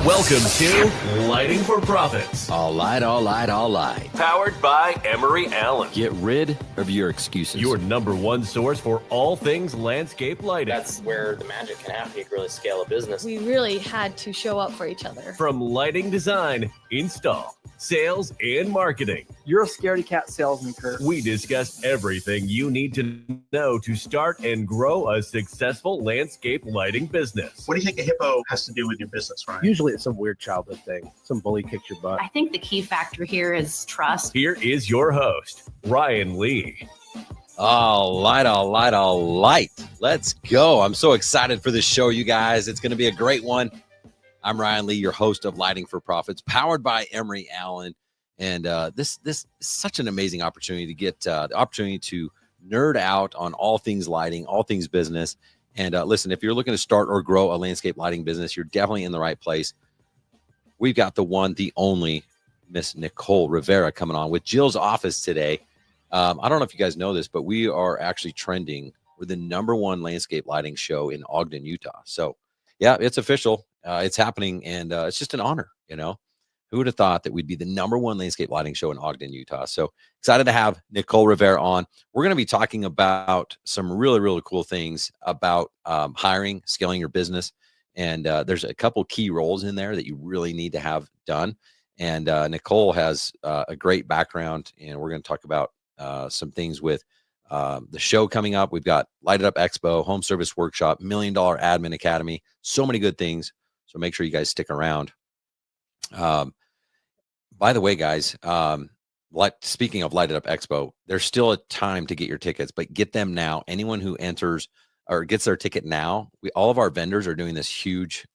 Welcome to Lighting for Profits. All right. Powered by Emery Allen. Get rid of your excuses. Your number one source for all things landscape lighting. That's where the magic can happen. You can really scale a business. We really had to show up for each other. From lighting design, install, sales, and marketing. You're a scaredy cat salesman, Kurt. We discuss everything you need to know to start and grow a successful landscape lighting business. What do you think a hippo has to do with your business, Ryan? Usually it's some weird childhood thing. Some bully kicked your butt. I think the key factor here is trust. Here is your host, Ryan Lee. All right. Let's go. I'm so excited for this show, you guys. It's going to be a great one. I'm Ryan Lee, your host of Lighting for Profits, powered by Emery Allen. And this is such an amazing opportunity to get the opportunity to nerd out on all things lighting, all things business. And listen, if you're looking to start or grow a landscape lighting business, you're definitely in the right place. We've got the one, the only Miss Nicole Rivera coming on with Jill's office today. I don't know if you guys know this, but we are actually trending. We're the #1 landscape lighting show in Ogden, Utah. So yeah, it's official. It's happening. And it's just an honor, you know. Who would have thought that we'd be the #1 landscape lighting show in Ogden, Utah? So excited to have Nicole Rivera on. We're going to be talking about some really, really cool things about hiring, scaling your business. And there's a couple key roles in there that you really need to have done. And Nicole has a great background, and we're going to talk about some things with the show coming up. We've got Light It Up Expo, Home Service Workshop, $1 Million Admin Academy, so many good things. So make sure you guys stick around. By the way, guys, speaking of Light It Up Expo, there's still a time to get your tickets, but get them now. Anyone who enters or gets their ticket now, all of our vendors are doing this huge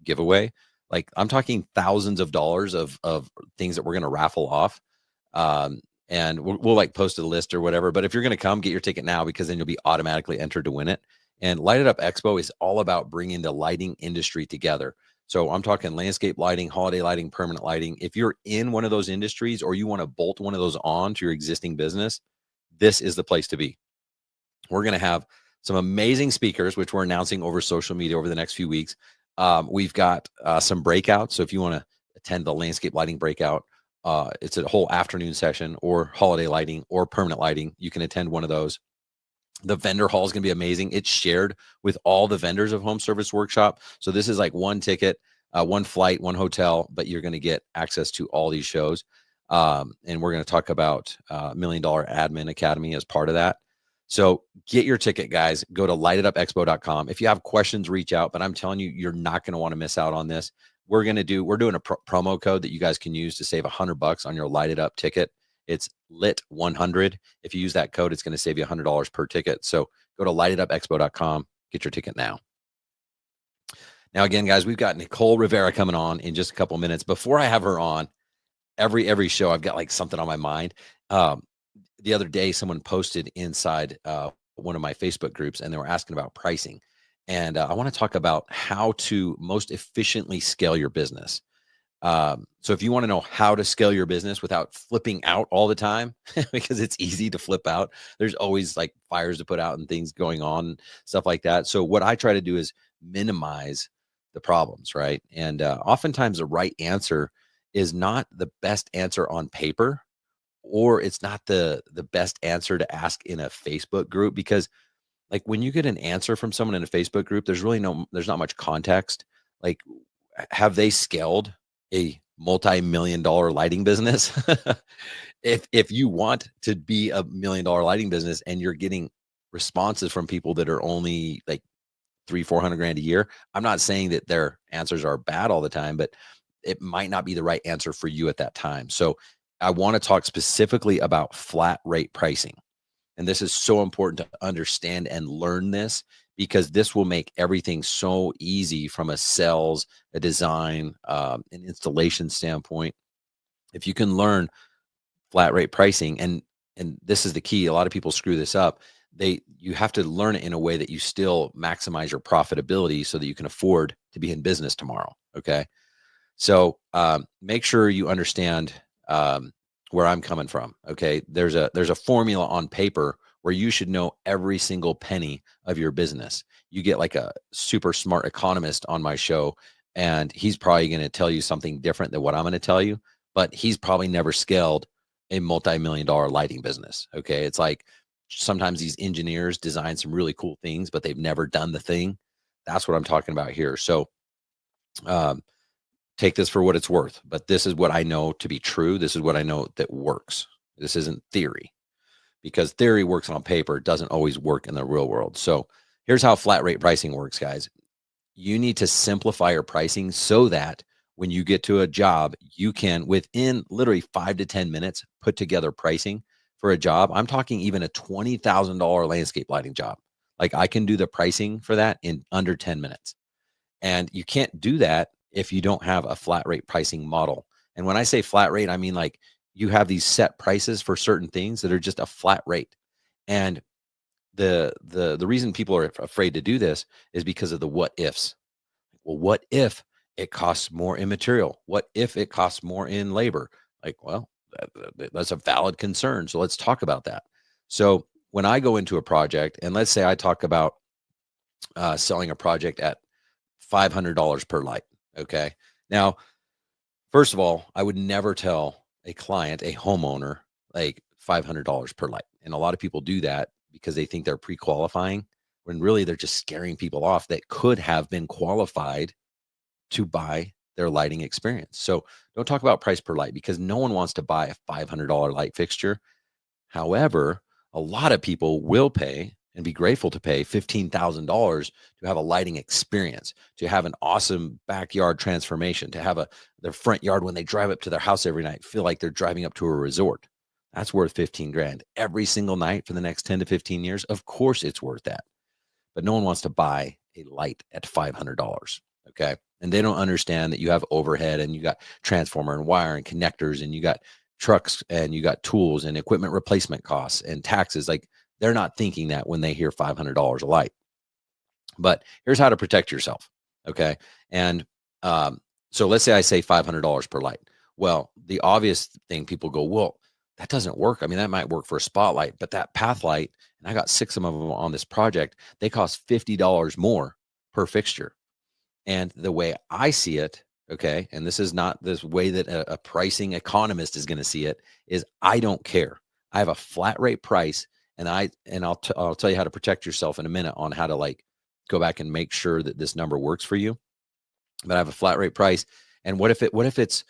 giveaway. Like, I'm talking thousands of dollars of things that we're going to raffle off. And we'll like post a list or whatever. But if you're going to come, get your ticket now, because then you'll be automatically entered to win it. And Light It Up Expo is all about bringing the lighting industry together. So I'm talking landscape lighting, holiday lighting, permanent lighting. If you're in one of those industries or you want to bolt one of those on to your existing business, this is the place to be. We're going to have some amazing speakers, which we're announcing over social media over the next few weeks. We've got some breakouts. So if you want to attend the landscape lighting breakout, it's a whole afternoon session, or holiday lighting or permanent lighting. You can attend one of those. The vendor hall is going to be amazing. It's shared with all the vendors of Home Service Workshop. So this is like one ticket, one flight, one hotel, but you're going to get access to all these shows. And we're going to talk about $1 Million Admin Academy as part of that. So get your ticket, guys. Go to lightitupexpo.com. If you have questions, reach out. But I'm telling you, you're not going to want to miss out on this. We're doing a promo code that you guys can use to save $100 on your Light It Up ticket. It's LIT100. If you use that code, it's going to save you $100 per ticket. So go to lightitupexpo.com, get your ticket now. Now, again, guys, we've got Nicole Rivera coming on in just a couple minutes. Before I have her on, every show, I've got like something on my mind. The other day, someone posted inside one of my Facebook groups, and they were asking about pricing. And I want to talk about how to most efficiently scale your business. So if you want to know how to scale your business without flipping out all the time, because it's easy to flip out, there's always like fires to put out and things going on, stuff like that. So what I try to do is minimize the problems, right? And oftentimes the right answer is not the best answer on paper, or it's not the best answer to ask in a Facebook group, because like when you get an answer from someone in a Facebook group, there's not much context. Like, have they scaled a multi-million-dollar lighting business? If you want to be a $1 million lighting business and you're getting responses from people that are only like $300,000-$400,000 a year, I'm not saying that their answers are bad all the time, but it might not be the right answer for you at that time. So I want to talk specifically about flat rate pricing. And this is so important to understand and learn this, because this will make everything so easy from a sales, a design, an installation standpoint. If you can learn flat rate pricing, and this is the key, a lot of people screw this up. You have to learn it in a way that you still maximize your profitability so that you can afford to be in business tomorrow. Okay. So make sure you understand where I'm coming from. Okay. There's a formula on paper where you should know every single penny of your business. You get like a super smart economist on my show, and he's probably going to tell you something different than what I'm going to tell you, but he's probably never scaled a multi-million-dollar lighting business. Okay. It's like sometimes these engineers design some really cool things, but they've never done the thing. That's what I'm talking about here. So take this for what it's worth, but this is what I know to be true. This is what I know that works. This isn't theory, because theory works on paper. It doesn't always work in the real world. So here's how flat rate pricing works, guys. You need to simplify your pricing so that when you get to a job, you can, within literally 5 to 10 minutes, put together pricing for a job. I'm talking even a $20,000 landscape lighting job. Like, I can do the pricing for that in under 10 minutes. And you can't do that if you don't have a flat rate pricing model. And when I say flat rate, I mean like you have these set prices for certain things that are just a flat rate. And the reason people are afraid to do this is because of the what ifs. Well, what if it costs more in material? What if it costs more in labor? Like, well, that's a valid concern. So let's talk about that. So when I go into a project, and let's say I talk about selling a project at $500 per light. Okay. Now, first of all, I would never tell a client, a homeowner, like $500 per light. And a lot of people do that because they think they're pre-qualifying, when really they're just scaring people off that could have been qualified to buy their lighting experience. So don't talk about price per light, because no one wants to buy a $500 light fixture. However, a lot of people will pay and be grateful to pay $15,000 to have a lighting experience, to have an awesome backyard transformation, to have their front yard when they drive up to their house every night feel like they're driving up to a resort. That's worth 15 grand every single night for the next 10 to 15 years. Of course it's worth that. But no one wants to buy a light at $500. Okay. And they don't understand that you have overhead, and you got transformer and wire and connectors, and you got trucks, and you got tools and equipment replacement costs and taxes. Like, they're not thinking that when they hear $500 a light. But here's how to protect yourself. Okay. And so let's say I say $500 per light. Well, the obvious thing, people go, well, that doesn't work. I mean, that might work for a spotlight, but that path light, and I got 6 of them on this project, they cost $50 more per fixture. And the way I see it, okay, and this is not this way that a pricing economist is going to see it, is I don't care. I have a flat rate price, and I'll tell you how to protect yourself in a minute on how to like go back and make sure that this number works for you. But I have a flat rate price. And what if it's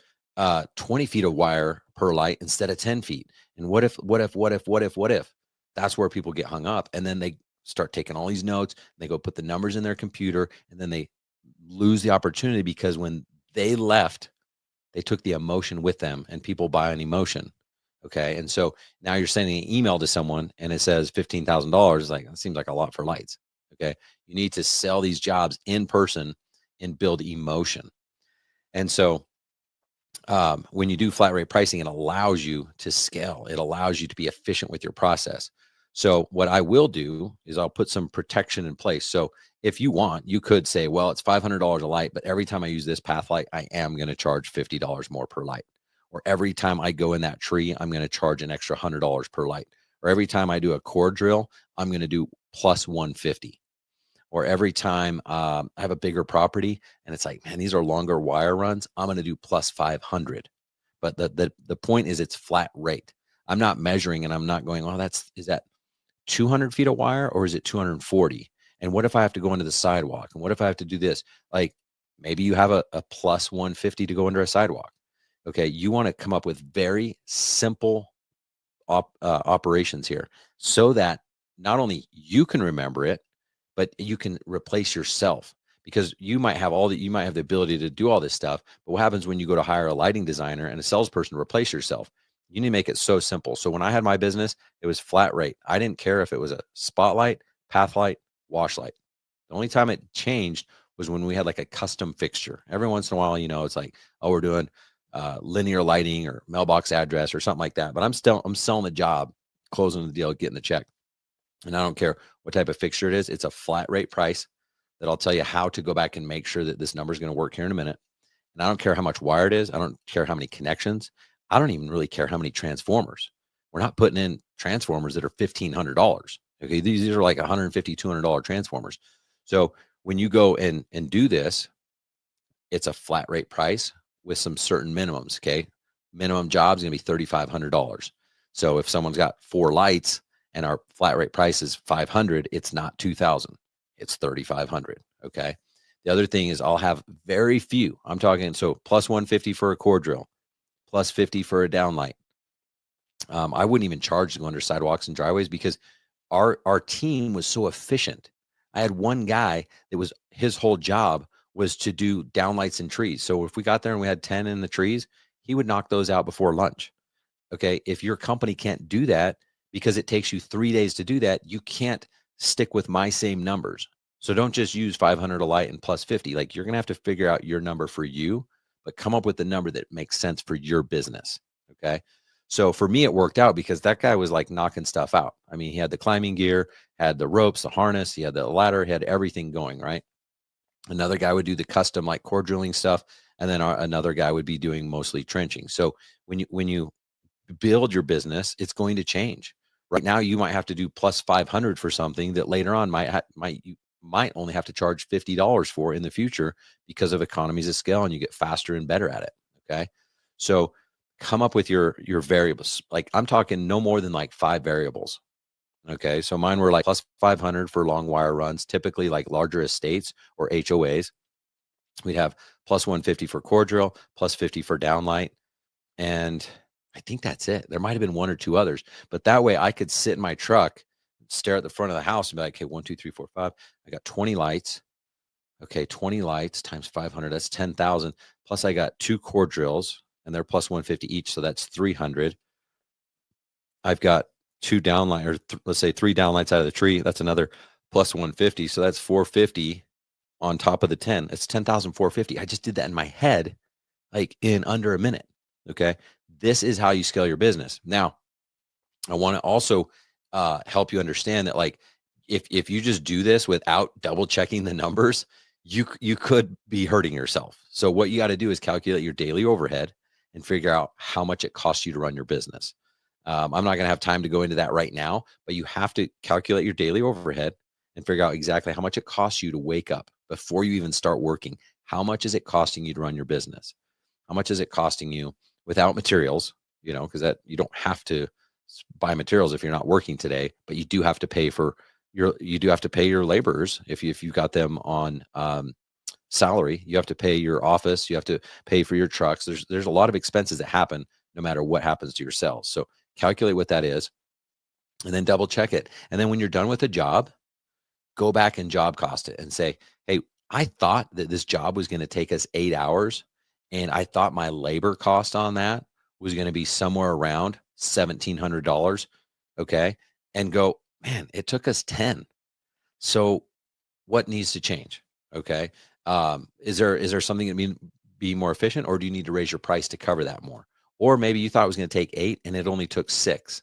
20 feet of wire per light instead of 10 feet? And what if? That's where people get hung up. And then they start taking all these notes, they go put the numbers in their computer, and then they lose the opportunity, because when they left, they took the emotion with them, and people buy an emotion. Okay. And so now you're sending an email to someone and it says $15,000. Like, that seems like a lot for lights. Okay. You need to sell these jobs in person and build emotion. And so when you do flat rate pricing, it allows you to scale. It allows you to be efficient with your process. So what I will do is I'll put some protection in place. So if you want, you could say, well, it's $500 a light, but every time I use this path light, I am going to charge $50 more per light. Or every time I go in that tree, I'm going to charge an extra $100 per light. Or every time I do a core drill, I'm going to do plus 150. Or every time I have a bigger property and it's like, man, these are longer wire runs, I'm going to do plus 500. But the point is, it's flat rate. I'm not measuring, and I'm not going, oh, is that 200 feet of wire, or is it 240? And what if I have to go into the sidewalk? And what if I have to do this? Like, maybe you have a plus 150 to go under a sidewalk. Okay. You want to come up with very simple operations here, so that not only you can remember it, but you can replace yourself, because you might have the ability to do all this stuff. But what happens when you go to hire a lighting designer and a salesperson to replace yourself? You need to make it so simple. So when I had my business, it was flat rate. I didn't care if it was a spotlight, path light, wash light. The only time it changed was when we had like a custom fixture. Every once in a while, it's like, oh, we're doing linear lighting or mailbox address or something like that. But I'm selling the job, closing the deal, getting the check. And I don't care what type of fixture it is. It's a flat rate price that I'll tell you how to go back and make sure that this number is going to work here in a minute. And I don't care how much wire it is. I don't care how many connections. I don't even really care how many transformers. We're not putting in transformers that are $1,500. Okay. These are like $150, $200 transformers. So when you go and do this, it's a flat rate price with some certain minimums. Okay. Minimum job's going to be $3,500. So if someone's got 4 lights and our flat rate price is 500, it's not 2,000, it's 3,500. Okay. The other thing is I'll have very few. I'm talking, so plus 150 for a core drill, plus 50 for a downlight. I wouldn't even charge to go under sidewalks and driveways because our team was so efficient. I had one guy that was, his whole job was to do downlights in trees. So if we got there and we had 10 in the trees, he would knock those out before lunch. Okay. If your company can't do that because it takes you 3 days to do that, you can't stick with my same numbers. So don't just use 500 a light and plus 50. Like, you're going to have to figure out your number for you, but come up with the number that makes sense for your business. Okay. So for me, it worked out because that guy was like knocking stuff out. I mean, he had the climbing gear, had the ropes, the harness, he had the ladder, he had everything going, right? Another guy would do the custom like core drilling stuff. And then another guy would be doing mostly trenching. So when you build your business, it's going to change. Right now, you might have to do plus 500 for something that later on you might only have to charge $50 for in the future because of economies of scale, and you get faster and better at it. Okay. So come up with your variables. Like, I'm talking no more than like 5 variables. Okay. So mine were like plus 500 for long wire runs, typically like larger estates or HOAs. We'd have plus 150 for core drill, plus 50 for downlight. And I think that's it. There might've been 1 or 2 others, but that way I could sit in my truck, stare at the front of the house and be like, okay, 1, 2, 3, 4, 5. I got 20 lights. Okay. 20 lights times 500. That's 10,000. Plus I got 2 core drills and they're plus 150 each. So that's 300. I've got 2 downlight, or let's say 3 downlights out of the tree. That's another plus 150. So that's 450 on top of the 10. It's 10,450. I just did that in my head, like in under a minute. Okay. This is how you scale your business. Now, I want to also help you understand that, like, if you just do this without double checking the numbers, you could be hurting yourself. So what you got to do is calculate your daily overhead and figure out how much it costs you to run your business. I'm not going to have time to go into that right now, but you have to calculate your daily overhead and figure out exactly how much it costs you to wake up before you even start working. How much is it costing you to run your business? How much is it costing you without materials? You know, because that you don't have to buy materials if you're not working today, but you do have to pay for your laborers if you've got them on salary. You have to pay your office. You have to pay for your trucks. There's a lot of expenses that happen no matter what happens to your sales. So calculate what that is, and then double check it. And then when you're done with a job, go back and job cost it and say, hey, I thought that this job was going to take us 8 hours, and I thought my labor cost on that was going to be somewhere around $1,700. Okay. And go, man, it took us 10. So what needs to change? Okay. Is there something that be more efficient, or do you need to raise your price to cover that more? Or maybe you thought it was going to take 8 and it only took 6.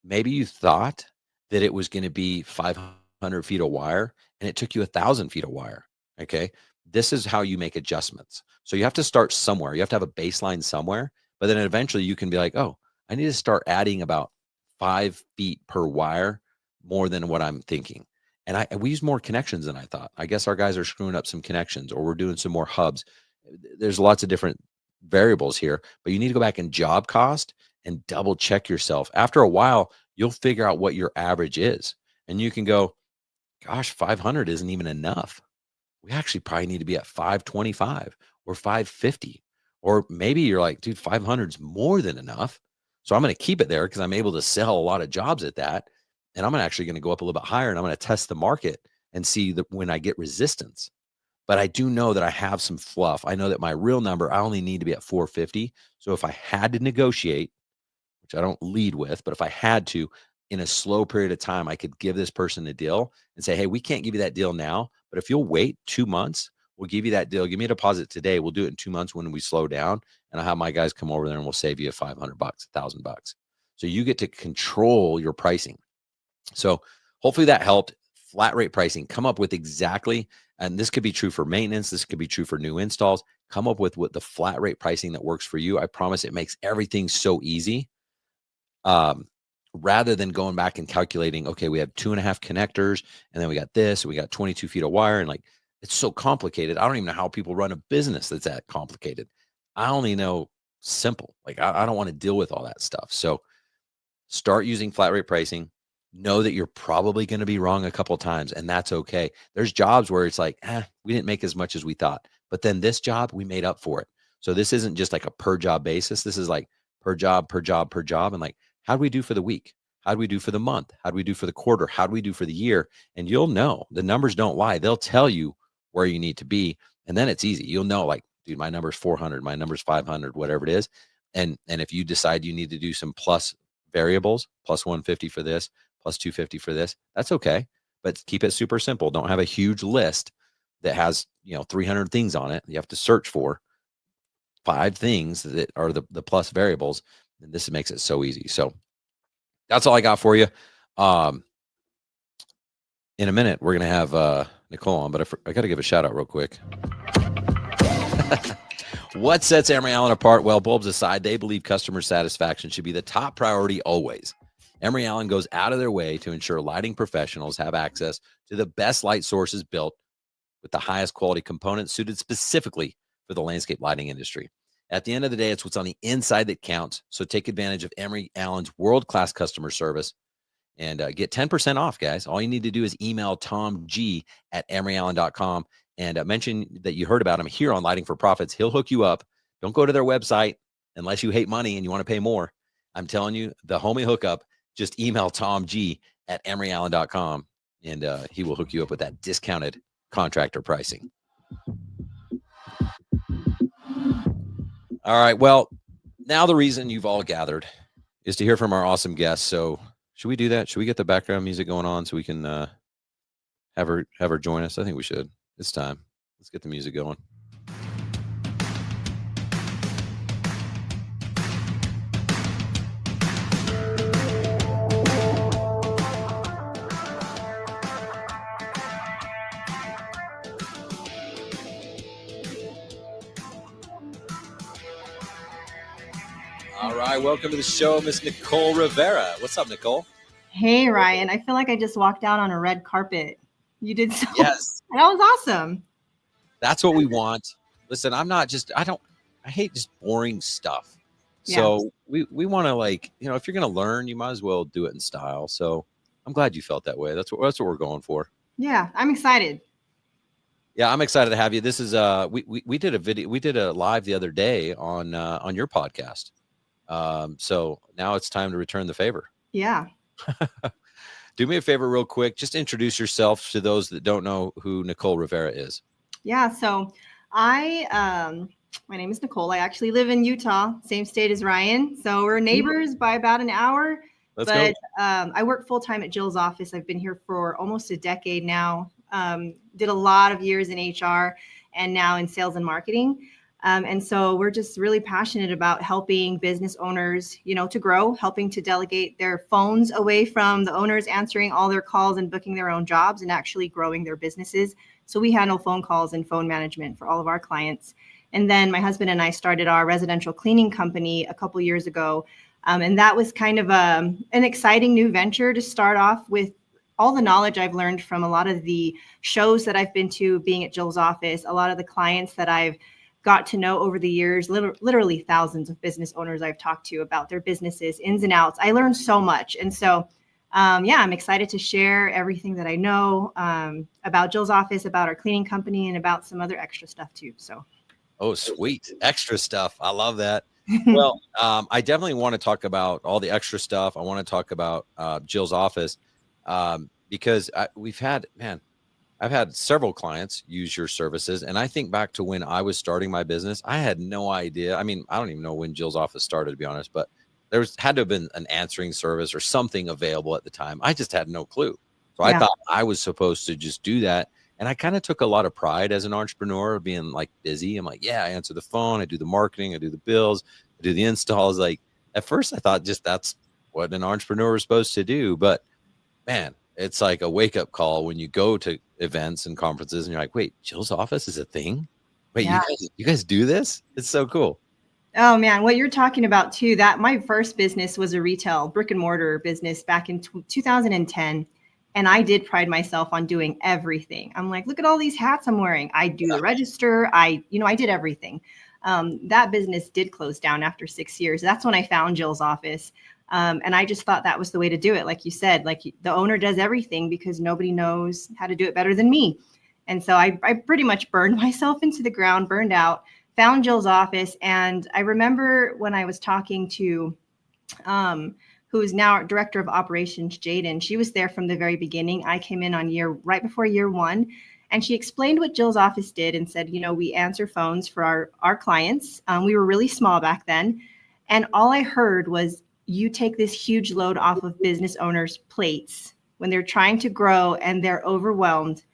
Maybe you thought that it was going to be 500 feet of wire and it took you 1,000 feet of wire. Okay. This is how you make adjustments. So you have to start somewhere. You have to have a baseline somewhere, but then eventually you can be like, oh, I need to start adding about 5 feet per wire more than what I'm thinking. And we use more connections than I thought. I guess our guys are screwing up some connections, or we're doing some more hubs. There's lots of different variables here, but you need to go back and job cost and double check yourself. After a while, you'll figure out what your average is. And you can go, gosh, 500 isn't even enough. We actually probably need to be at 525 or 550. Or maybe you're like, dude, 500 is more than enough. So I'm going to keep it there because I'm able to sell a lot of jobs at that. And I'm actually going to go up a little bit higher, and I'm going to test the market and see when I get resistance. But I do know that I have some fluff. I know that my real number, I only need to be at 450. So if I had to negotiate, which I don't lead with, but if I had to, in a slow period of time, I could give this person a deal and say, hey, we can't give you that deal now, but if you'll wait 2 months, we'll give you that deal. Give me a deposit today. We'll do it in 2 months when we slow down, and I'll have my guys come over there and we'll save you $500, $1,000. So you get to control your pricing. So hopefully that helped. Flat rate pricing, come up with exactly, and this could be true for maintenance. This could be true for new installs. Come up with what the flat rate pricing that works for you. I promise it makes everything so easy. Rather than going back and calculating, okay, we have 2.5 connectors, and then we got this, and we got 22 feet of wire, and like It's so complicated. I don't even know how people run a business that's that complicated. I only know simple. Like I don't want to deal with all that stuff. So start using flat rate pricing. Know that you're probably going to be wrong a couple of times, and that's okay. There's jobs where it's like, we didn't make as much as we thought, but then this job, we made up for it. So this isn't just like a per job basis. This is like per job, per job, per job. And like, how do we do for the week? How do we do for the month? How do we do for the quarter? How do we do for the year? And you'll know the numbers don't lie. They'll tell you where you need to be. And then it's easy. You'll know, like, dude, my number's 400, my number's 500, whatever it is. And if you decide you need to do some plus variables, plus 150 for this, plus 250 for this, that's okay. But keep it super simple. Don't have a huge list that has, 300 things on it. You have to search for 5 things that are the plus variables. And this makes it so easy. So that's all I got for you. In a minute, we're going to have Nicole on, but I got to give a shout out real quick. What sets Emery Allen apart? Well, bulbs aside, they believe customer satisfaction should be the top priority always. Emery Allen goes out of their way to ensure lighting professionals have access to the best light sources built with the highest quality components suited specifically for the landscape lighting industry. At the end of the day, it's what's on the inside that counts. So take advantage of Emery Allen's world-class customer service and get 10% off, guys. All you need to do is email Tom G at emeryallen.com and mention that you heard about him here on Lighting for Profits. He'll hook you up. Don't go to their website unless you hate money and you want to pay more. I'm telling you, the homie hookup, just email Tom G at emeryallen.com and he will hook you up with that discounted contractor pricing. All right. Well, now the reason you've all gathered is to hear from our awesome guests. So should we do that? Should we get the background music going on so we can have her join us? I think we should. It's time. Let's get the music going. All right, welcome to the show, Miss Nicole Rivera. What's up, Nicole? Hey, Ryan. I feel like I just walked out on a red carpet. You did so. Yes. That was awesome. That's what we want. Listen, I hate just boring stuff. Yeah. So we want to, like, if you're going to learn, you might as well do it in style. So I'm glad you felt that way. That's what we're going for. Yeah, I'm excited. Yeah, I'm excited to have you. This is we did a video, we did a live the other day on your podcast. So now it's time to return the favor. Yeah. Do me a favor real quick. Just introduce yourself to those that don't know who Nicole Rivera is. Yeah. So my name is Nicole. I actually live in Utah, same state as Ryan. So we're neighbors by about an hour. Let's go. I work full time at Jill's office. I've been here for almost a decade now. Did a lot of years in HR and now in sales and marketing. And so we're just really passionate about helping business owners, to grow, helping to delegate their phones away from the owners answering all their calls and booking their own jobs and actually growing their businesses. So we handle phone calls and phone management for all of our clients. And then my husband and I started our residential cleaning company a couple years ago. And that was kind of an exciting new venture to start off with. All the knowledge I've learned from a lot of the shows that I've been to being at Jill's office, a lot of the clients that I've got to know over the years, literally thousands of business owners I've talked to about their businesses, ins and outs. I learned so much. And so, I'm excited to share everything that I know about Jill's office, about our cleaning company, and about some other extra stuff too. So. Oh, sweet. Extra stuff. I love that. Well, I definitely want to talk about all the extra stuff. I want to talk about Jill's office because I've had several clients use your services. And I think back to when I was starting my business, I had no idea. I mean, I don't even know when Jill's office started, to be honest, but had to have been an answering service or something available at the time. I just had no clue. So I thought I was supposed to just do that. And I kind of took a lot of pride as an entrepreneur being like busy. I'm like, I answer the phone. I do the marketing. I do the bills. I do the installs. Like at first I thought just that's what an entrepreneur is supposed to do. But man, it's like a wake up call when you go to events and conferences and you're like, wait, Jill's office is a thing? Wait, you guys do this? It's so cool. Oh man, what you're talking about too, that my first business was a retail brick and mortar business back in 2010. And I did pride myself on doing everything. I'm like, look at all these hats I'm wearing. I do the register. I did everything. That business did close down after 6 years. That's when I found Jill's office. And I just thought that was the way to do it. Like you said, like the owner does everything because nobody knows how to do it better than me. And so I pretty much burned myself into the ground, burned out, found Jill's office. And I remember when I was talking to, who is now our director of operations, Jaden. She was there from the very beginning. I came in right before year one, and she explained what Jill's office did and said, we answer phones for our clients. We were really small back then. And all I heard was, you take this huge load off of business owners' plates when they're trying to grow and they're overwhelmed.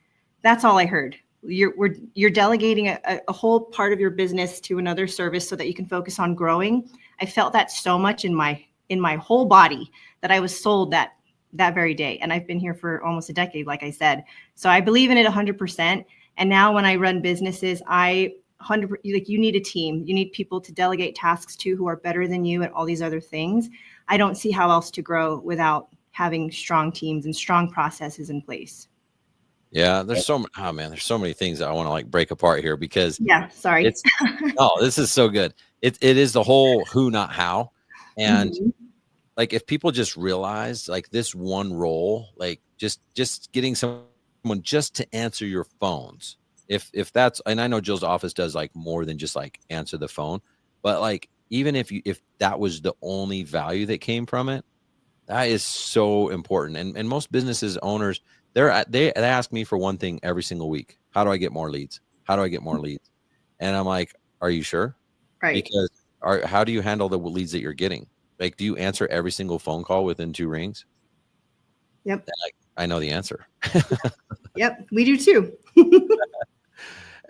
That's all I heard. You're delegating a whole part of your business to another service so that you can focus on growing. I felt that so much in my whole body that I was sold that very day. And I've been here for almost a decade, like I said. So I believe in it 100%. And now when I run businesses, you need a team. You need people to delegate tasks to who are better than you at all these other things. I don't see how else to grow without having strong teams and strong processes in place. Yeah, there's so many things that I want to like break apart here because sorry. This is so good. It is the whole who, not how. And like, if people just realize like this one role, like just getting someone just to answer your phones. If that's, and I know Jill's office does like more than just like answer the phone, but like, even if that was the only value that came from it, that is so important. And most businesses owners, they ask me for one thing every single week. How do I get more leads? How do I get more leads? And I'm like, are you sure? Right. Because how do you handle the leads that you're getting? Like, do you answer every single phone call within 2 rings? Yep. I know the answer. Yep, we do too.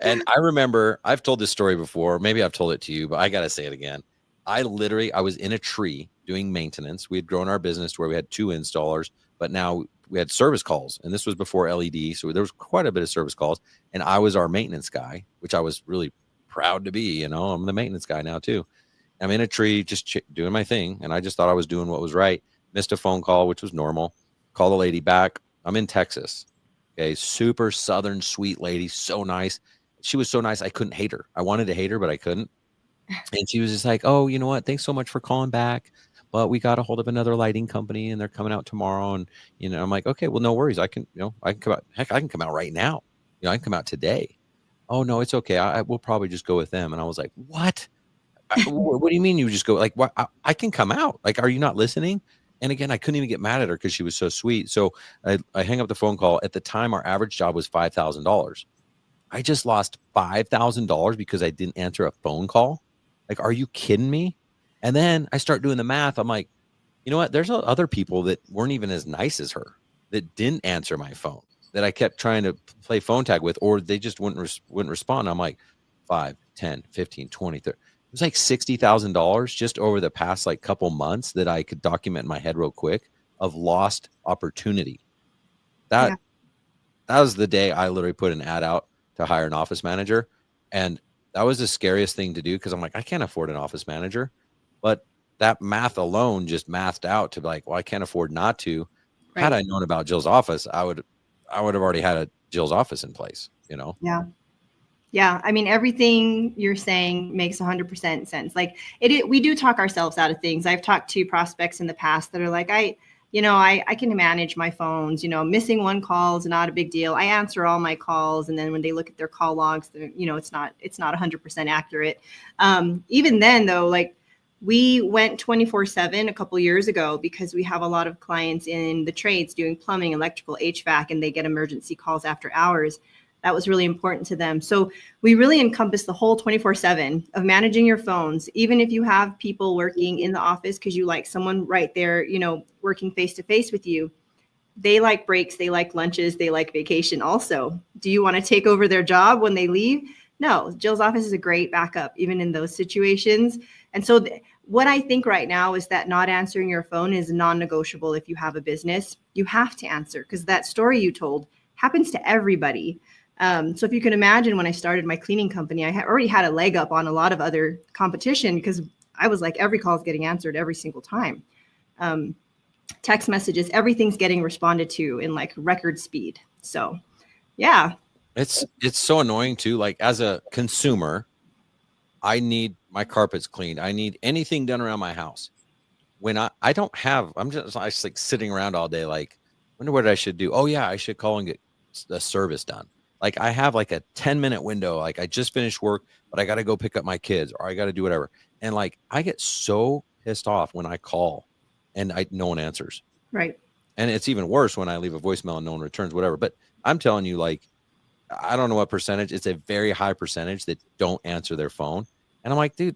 And I remember, I've told this story before. Maybe I've told it to you, but I got to say it again. I was in a tree doing maintenance. We had grown our business to where we had 2 installers, but now we had service calls. And this was before LED. So there was quite a bit of service calls. And I was our maintenance guy, which I was really proud to be. I'm the maintenance guy now too. I'm in a tree, just doing my thing. And I just thought I was doing what was right. Missed a phone call, which was normal. Call the lady back. I'm in Texas. Okay. Super Southern, sweet lady. So nice. She was so nice. I couldn't hate her. I wanted to hate her, but I couldn't. And she was just like, oh, you know what? Thanks so much for calling back. But we got a hold of another lighting company and they're coming out tomorrow. And, I'm like, okay, well, no worries. I can come out. Heck, I can come out right now. I can come out today. Oh, no, it's okay. We'll probably just go with them. And I was like, what? What do you mean you just go? Like, what? I can come out. Like, are you not listening? And again, I couldn't even get mad at her because she was so sweet. So I hang up the phone call. At the time, our average job was $5,000. I just lost $5,000 because I didn't answer a phone call. Like, are you kidding me? And then I start doing the math. I'm like, you know what? There's other people that weren't even as nice as her that didn't answer my phone, that I kept trying to play phone tag with, or they just wouldn't respond. I'm like, 5, 10, 15, 20, 30. It was like $60,000 just over the past like couple months that I could document in my head real quick of lost opportunity. That was the day I literally put an ad out to hire an office manager. And that was the scariest thing to do because I'm like, I can't afford an office manager. But that math alone just mathed out to be like, well, I can't afford not to. Right. Had I known about Jill's office, I would have already had a Jill's office in place, Yeah. Yeah. I mean, everything you're saying makes 100% sense. Like we do talk ourselves out of things. I've talked to prospects in the past that are like, I can manage my phones, missing one call is not a big deal. I answer all my calls. And then when they look at their call logs, it's not 100% accurate. Even then though, like we went 24/7 a couple years ago because we have a lot of clients in the trades doing plumbing, electrical, HVAC, and they get emergency calls after hours. That was really important to them. So we really encompass the whole 24/7 of managing your phones, even if you have people working in the office because you like someone right there, working face to face with you. They like breaks, they like lunches, they like vacation also. Do you want to take over their job when they leave? No, Jill's office is a great backup, even in those situations. And so what I think right now is that not answering your phone is non-negotiable. If you have a business, you have to answer because that story you told happens to everybody. So if you can imagine when I started my cleaning company, I already had a leg up on a lot of other competition because I was like, every call is getting answered every single time. text messages, everything's getting responded to in like record speed. So yeah. It's so annoying too. Like as a consumer, I need my carpets cleaned. I need anything done around my house. When I don't have, I'm just like sitting around all day. Like, wonder what I should do. Oh yeah, I should call and get the service done. Like I have like a 10-minute window. Like I just finished work, but I got to go pick up my kids or I got to do whatever. And like, I get so pissed off when I call and no one answers. Right. And it's even worse when I leave a voicemail and no one returns, whatever. But I'm telling you, like, I don't know what percentage. It's a very high percentage that don't answer their phone. And I'm like, dude,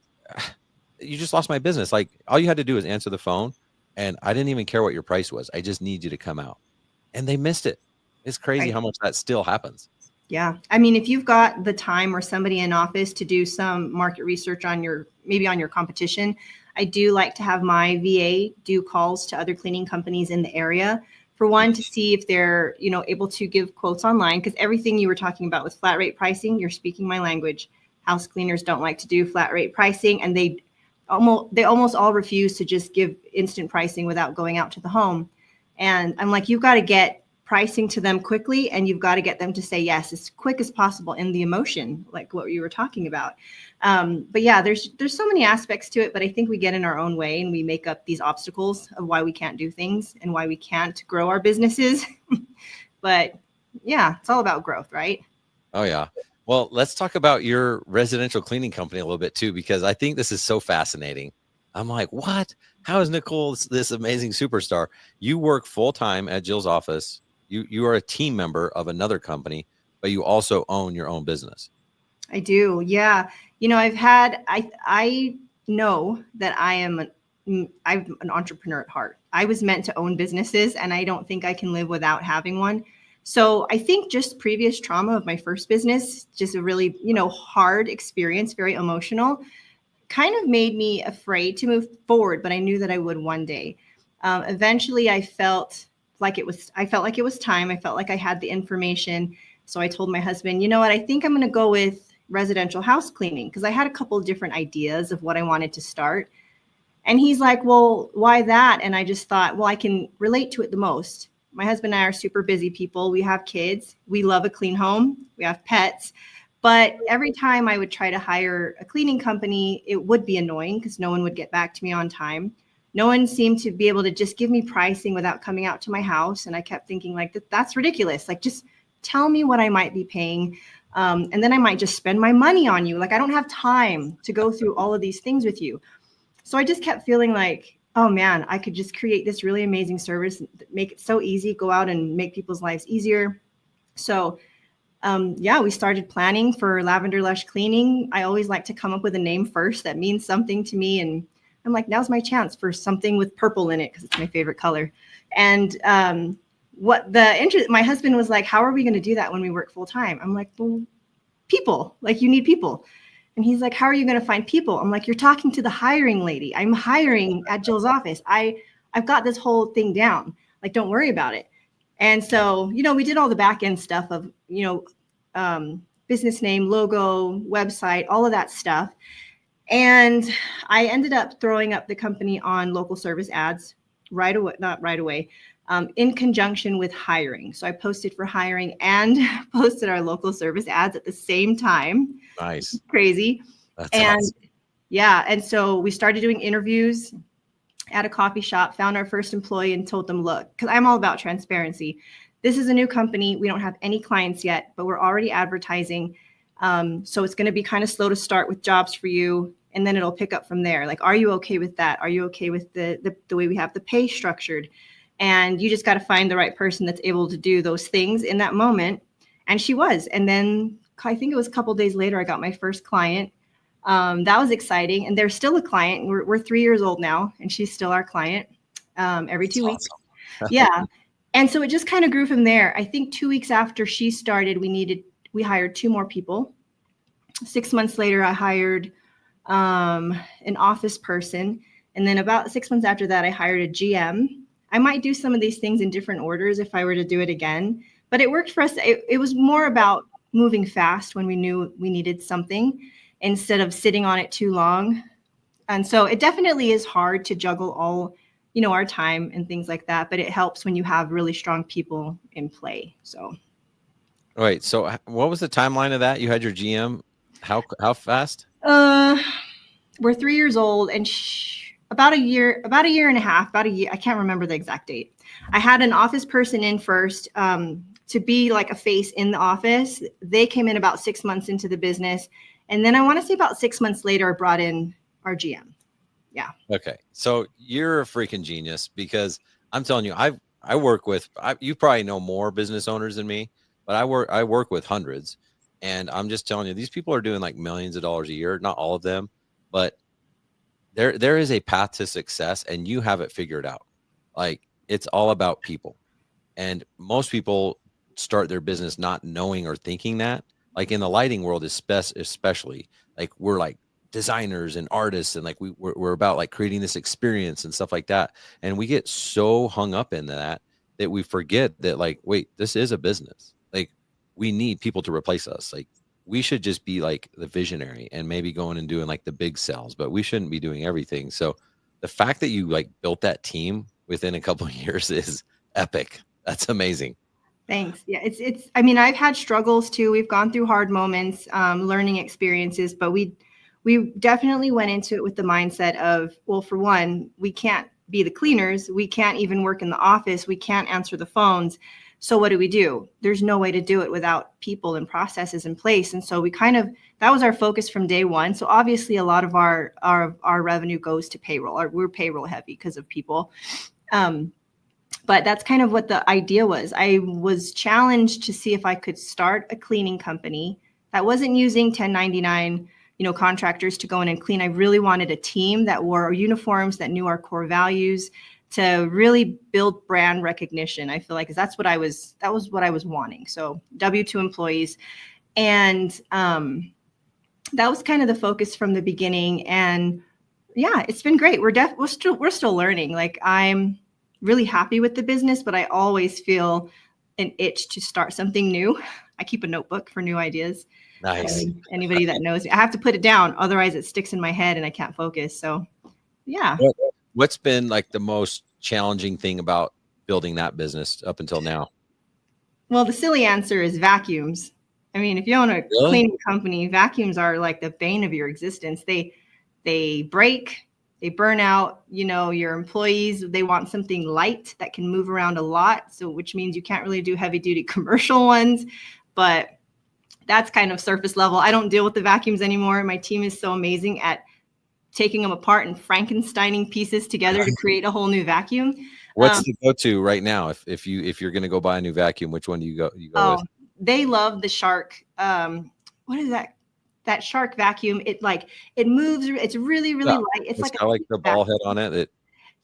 you just lost my business. Like all you had to do is answer the phone. And I didn't even care what your price was. I just need you to come out. And they missed it. It's crazy how much that still happens. Yeah. I mean, if you've got the time or somebody in office to do some market research on your competition, I do like to have my VA do calls to other cleaning companies in the area. For one, to see if they're, able to give quotes online, because everything you were talking about with flat rate pricing, you're speaking my language. House cleaners don't like to do flat rate pricing, and they almost all refuse to just give instant pricing without going out to the home. And I'm like, you've got to get pricing to them quickly, and you've got to get them to say yes as quick as possible in the emotion, like what you were talking about. But yeah, there's so many aspects to it, but I think we get in our own way and we make up these obstacles of why we can't do things and why we can't grow our businesses. But yeah, it's all about growth, right? Oh yeah. Well, let's talk about your residential cleaning company a little bit too, because I think this is so fascinating. I'm like, what? How is Nicole this amazing superstar? You work full-time at Jill's office. You are a team member of another company, but you also own your own business. I do. Yeah. I know that I'm an entrepreneur at heart. I was meant to own businesses, and I don't think I can live without having one. So I think just previous trauma of my first business, just a really, hard experience, very emotional, kind of made me afraid to move forward, but I knew that I would one day. Eventually I felt like it was time. I felt like I had the information. So I told my husband, you know what, I think I'm going to go with residential house cleaning, because I had a couple of different ideas of what I wanted to start. And he's like, well, why that? And I just thought, well, I can relate to it the most. My husband and I are super busy people. We have kids. We love a clean home. We have pets. But every time I would try to hire a cleaning company, it would be annoying because no one would get back to me on time. No one seemed to be able to just give me pricing without coming out to my house. And I kept thinking like, that's ridiculous. Like, just tell me what I might be paying. And then I might just spend my money on you. Like, I don't have time to go through all of these things with you. So I just kept feeling like, oh man, I could just create this really amazing service, make it so easy, go out and make people's lives easier. So we started planning for Lavender Lush Cleaning. I always like to come up with a name first that means something to me. And I'm like, now's my chance for something with purple in it because it's my favorite color. And my husband was like, how are we going to do that when we work full time? I'm like, well, people, like you need people. And he's like, how are you going to find people? I'm like, you're talking to the hiring lady. I'm hiring at Jill's office. I've got this whole thing down. Like, don't worry about it. And so, we did all the back end stuff of, business name, logo, website, all of that stuff. And I ended up throwing up the company on local service ads in conjunction with hiring. So I posted for hiring and posted our local service ads at the same time. Nice. Crazy. That's and awesome. Yeah. And so we started doing interviews at a coffee shop, found our first employee and told them, look, because I'm all about transparency. This is a new company. We don't have any clients yet, but we're already advertising. So it's going to be kind of slow to start with jobs for you. And then it'll pick up from there. Like, are you okay with that? Are you okay with the way we have the pay structured? And you just got to find the right person that's able to do those things in that moment. And she was. And then I think it was a couple of days later, I got my first client. That was exciting. And they're still a client. We're 3 years old now, and she's still our client every 2 weeks. Awesome. Yeah. And so it just kind of grew from there. I think 2 weeks after she started, we hired 2 more people. 6 months later, I hired an office person. And then about 6 months after that, I hired a GM. I might do some of these things in different orders if I were to do it again, but it worked for us. It was more about moving fast when we knew we needed something instead of sitting on it too long. And so it definitely is hard to juggle all our time and things like that. But it helps when you have really strong people in play. So. Right. So what was the timeline of that? You had your GM. How fast? We're 3 years old, and about a year and a half, about a year. I can't remember the exact date. I had an office person in first to be like a face in the office. They came in about 6 months into the business. And then I want to say about 6 months later, I brought in our GM. Yeah. Okay. So you're a freaking genius, because I'm telling you, I work with, you probably know more business owners than me, but I work with hundreds, and I'm just telling you, these people are doing like millions of dollars a year. Not all of them, but there is a path to success, and you have it figured out. Like, it's all about people. And most people start their business not knowing or thinking that. Like in the lighting world, especially, like we're like designers and artists, and like we're about like creating this experience and stuff like that. And we get so hung up in that we forget that, like, wait, this is a business. Like, we need people to replace us. Like, we should just be like the visionary and maybe going and doing like the big sales, but we shouldn't be doing everything. So the fact that you like built that team within a couple of years is epic. That's amazing. Thanks. Yeah, it's. I mean, I've had struggles too. We've gone through hard moments, learning experiences, but we definitely went into it with the mindset of, well, for one, we can't be the cleaners. We can't even work in the office. We can't answer the phones. So what do? There's no way to do it without people and processes in place. And so that was our focus from day one. So obviously a lot of our revenue goes to payroll. We're payroll heavy because of people. But that's kind of what the idea was. I was challenged to see if I could start a cleaning company that wasn't using 1099, contractors to go in and clean. I really wanted a team that wore uniforms, that knew our core values, to really build brand recognition. I feel like that was what I was wanting. So W-2 employees. And that was kind of the focus from the beginning. And yeah, it's been great. We're still learning. Like, I'm really happy with the business, but I always feel an itch to start something new. I keep a notebook for new ideas. Nice. Anybody that knows me, I have to put it down. Otherwise it sticks in my head and I can't focus. So yeah. What's been like the most challenging thing about building that business up until now? Well, the silly answer is vacuums. I mean, if you own a cleaning company, vacuums are like the bane of your existence. They break, they burn out, your employees, they want something light that can move around a lot. So, which means you can't really do heavy duty commercial ones, but that's kind of surface level. I don't deal with the vacuums anymore. My team is so amazing at taking them apart and Frankensteining pieces together to create a whole new vacuum. What's the go-to right now? If you're going to go buy a new vacuum, which one do you go with? They love the Shark. What is that? That Shark vacuum. It moves. It's really, really light. It's like the ball head on it.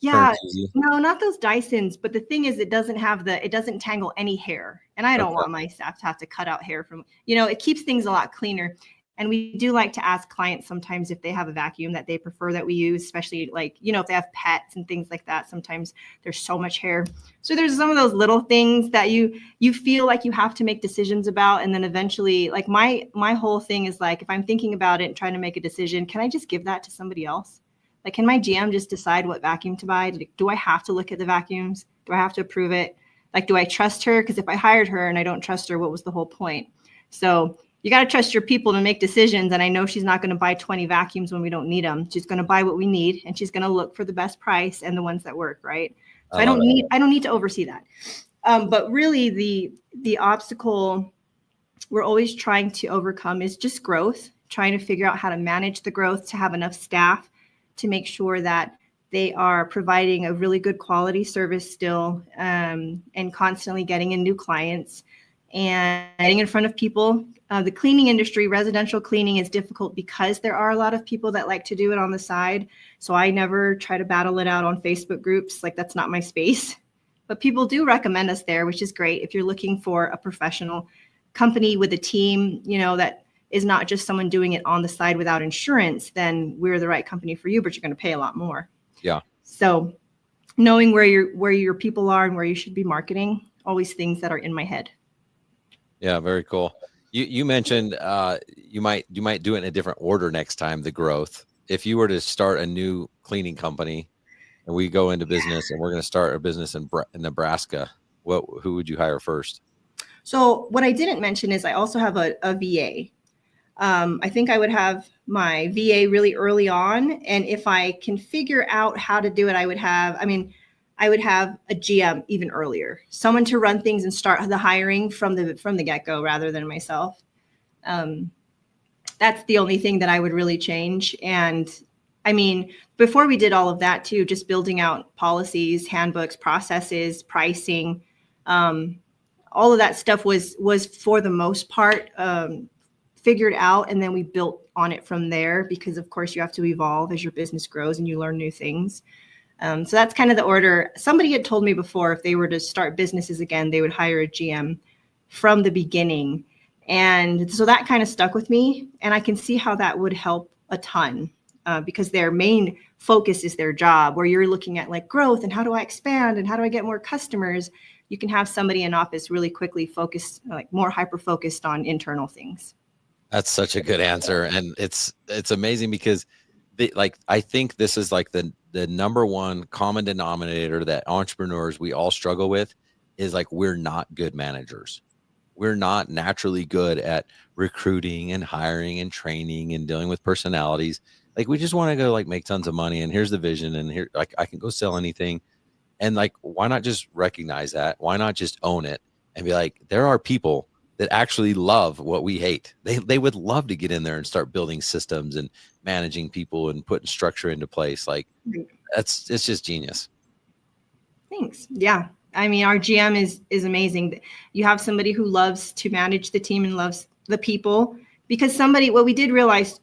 Yeah, no, not those Dysons. But the thing is, it doesn't tangle any hair. And I don't want my staff to have to cut out hair from, it keeps things a lot cleaner. And we do like to ask clients sometimes if they have a vacuum that they prefer that we use, especially like, if they have pets and things like that. Sometimes there's so much hair. So there's some of those little things that you feel like you have to make decisions about. And then eventually, like my whole thing is like, if I'm thinking about it and trying to make a decision, can I just give that to somebody else? Like, can my GM just decide what vacuum to buy? Do I have to look at the vacuums? Do I have to approve it? Like, do I trust her? Because if I hired her and I don't trust her, what was the whole point? So you got to trust your people to make decisions. And I know she's not going to buy 20 vacuums when we don't need them. She's going to buy what we need, and she's going to look for the best price and the ones that work, right? So I don't need to oversee that. But really the obstacle we're always trying to overcome is just growth, trying to figure out how to manage the growth, to have enough staff to make sure that they are providing a really good quality service still, and constantly getting in new clients and getting in front of people. The cleaning industry, residential cleaning, is difficult because there are a lot of people that like to do it on the side. So I never try to battle it out on Facebook groups. Like, that's not my space. But people do recommend us there, which is great. If you're looking for a professional company with a team, that is not just someone doing it on the side without insurance, then we're the right company for you, but you're going to pay a lot more. Yeah. So knowing where your people are and where you should be marketing, always things that are in my head. Yeah, very cool. You mentioned you might do it in a different order next time, the growth. If you were to start a new cleaning company, and we go into business and we're going to start a business in Nebraska, who would you hire first? So what I didn't mention is I also have a VA. I think I would have my VA really early on. And if I can figure out how to do it, I would have a GM even earlier, someone to run things and start the hiring from the get-go rather than myself. That's the only thing that I would really change. And I mean, before we did all of that too, just building out policies, handbooks, processes, pricing, all of that stuff was for the most part figured out, and then we built on it from there, because of course you have to evolve as your business grows and you learn new things. So that's kind of the order. Somebody had told me before, if they were to start businesses again, they would hire a GM from the beginning. And so that kind of stuck with me, and I can see how that would help a ton, because their main focus is their job, where you're looking at like growth and how do I expand and how do I get more customers. You can have somebody in office really quickly focused, like more hyper-focused on internal things. That's such a good answer. And it's amazing because I think this is like the number one common denominator that entrepreneurs, we all struggle with, is like, we're not good managers. We're not naturally good at recruiting and hiring and training and dealing with personalities. Like, we just want to go like make tons of money, and here's the vision, and here, like, I can go sell anything. And like, why not just recognize that? Why not just own it and be like, there are people that actually love what we hate. They would love to get in there and start building systems and managing people and putting structure into place. Like, it's just genius. Thanks. Yeah. I mean, our GM is amazing. You have somebody who loves to manage the team and loves the people, because what we did realize,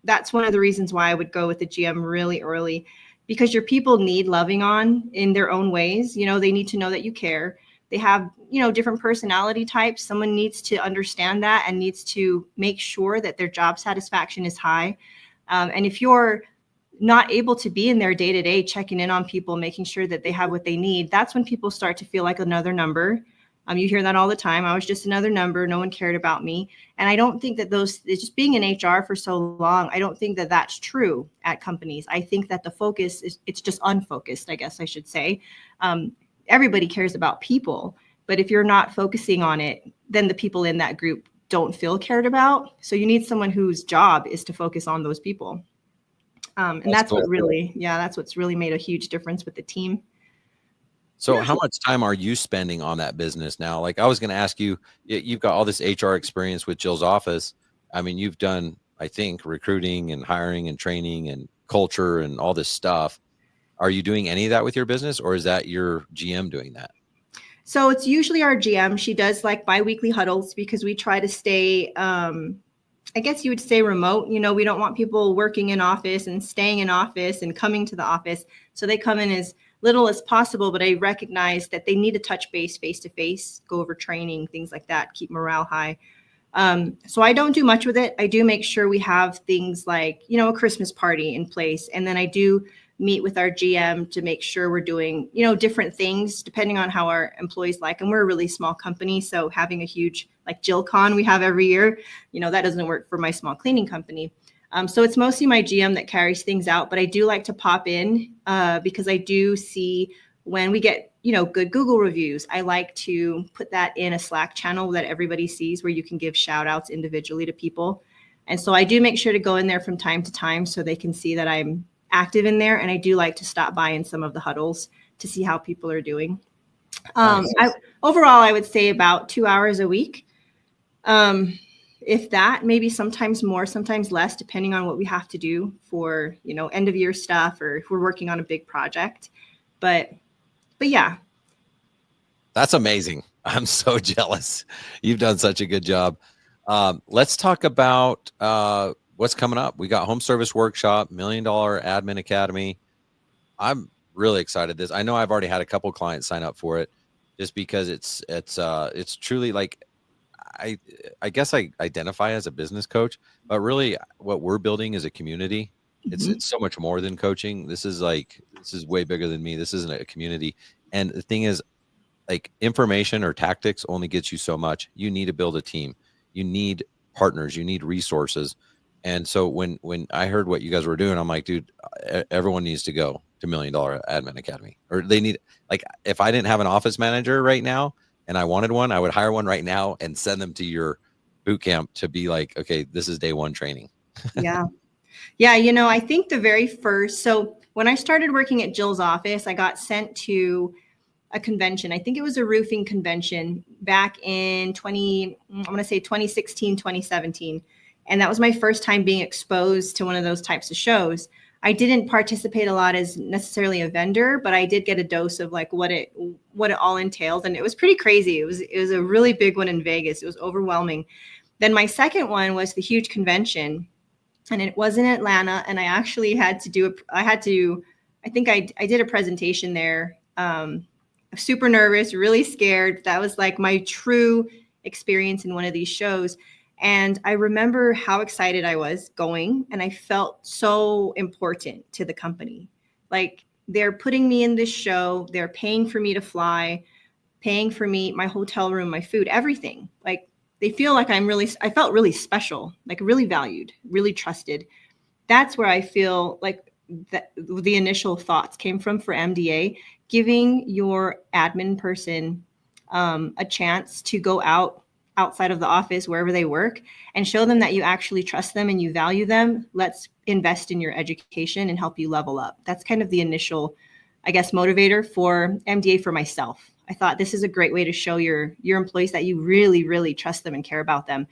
that's one of the reasons why I would go with the GM really early, because your people need loving on in their own ways. You know, they need to know that you care. They have, different personality types. Someone needs to understand that and needs to make sure that their job satisfaction is high. And if you're not able to be in their day-to-day, checking in on people, making sure that they have what they need, that's when people start to feel like another number. You hear that all the time. I was just another number. No one cared about me. And I don't think that it's just being in HR for so long, I don't think that that's true at companies. I think that the focus it's just unfocused, I guess I should say. Everybody cares about people, but if you're not focusing on it, then the people in that group don't feel cared about. So you need someone whose job is to focus on those people. And that's cool. That's what's really made a huge difference with the team. So how much time are you spending on that business now? Like, I was going to ask you, you've got all this HR experience with Jill's office. I mean, you've done, I think, recruiting and hiring and training and culture and all this stuff. Are you doing any of that with your business, or is that your GM doing that? So it's usually our GM. She does like biweekly huddles, because we try to stay, I guess you would say, remote. We don't want people working in office and staying in office and coming to the office. So they come in as little as possible, but I recognize that they need to touch base face-to-face, go over training, things like that, keep morale high. So I don't do much with it. I do make sure we have things like, a Christmas party in place. And then I do meet with our GM to make sure we're doing, different things depending on how our employees like. And we're a really small company, so having a huge like JillCon we have every year, that doesn't work for my small cleaning company. So it's mostly my GM that carries things out, but I do like to pop in because I do see when we get, good Google reviews, I like to put that in a Slack channel that everybody sees, where you can give shout outs individually to people. And so I do make sure to go in there from time to time so they can see that I'm active in there. And I do like to stop by in some of the huddles to see how people are doing. Overall, I would say about 2 hours a week. If that, maybe sometimes more, sometimes less, depending on what we have to do for, end of year stuff, or if we're working on a big project. But yeah. That's amazing. I'm so jealous. You've done such a good job. Let's talk about what's coming up. We got Home Service Workshop, $1 Million Admin Academy. I'm really excited. I know I've already had a couple clients sign up for it, just because it's truly like, I guess I identify as a business coach, but really what we're building is a community. It's so much more than coaching. This is way bigger than me. This isn't a community. And the thing is, like, information or tactics only gets you so much. You need to build a team. You need partners. You need resources. And so when I heard what you guys were doing, I'm like, dude, everyone needs to go to $1 million admin academy, or they need, like, if I didn't have an office manager right now and I wanted one, I would hire one right now and send them to your boot camp to be like, okay, this is day one training. Yeah. Yeah. I think the very first, so when I started working at Jill's office, I got sent to a convention. I think it was a roofing convention back in 2016, 2017. And that was my first time being exposed to one of those types of shows. I didn't participate a lot as necessarily a vendor, but I did get a dose of like what it all entailed. And it was pretty crazy. It was a really big one in Vegas. It was overwhelming. Then my second one was the huge convention, and it was in Atlanta. And I actually had to I did a presentation there. Super nervous, really scared. That was like my true experience in one of these shows. And I remember how excited I was going, and I felt so important to the company. Like, they're putting me in this show, they're paying for me to fly, paying for me, my hotel room, my food, everything. Like, they feel like I felt really special, like really valued, really trusted. That's where I feel like the initial thoughts came from for MDA, giving your admin person a chance to go outside of the office, wherever they work, and show them that you actually trust them and you value them. Let's invest in your education and help you level up. That's kind of the initial, I guess, motivator for MDA for myself. I thought this is a great way to show your employees that you really, really trust them and care about them.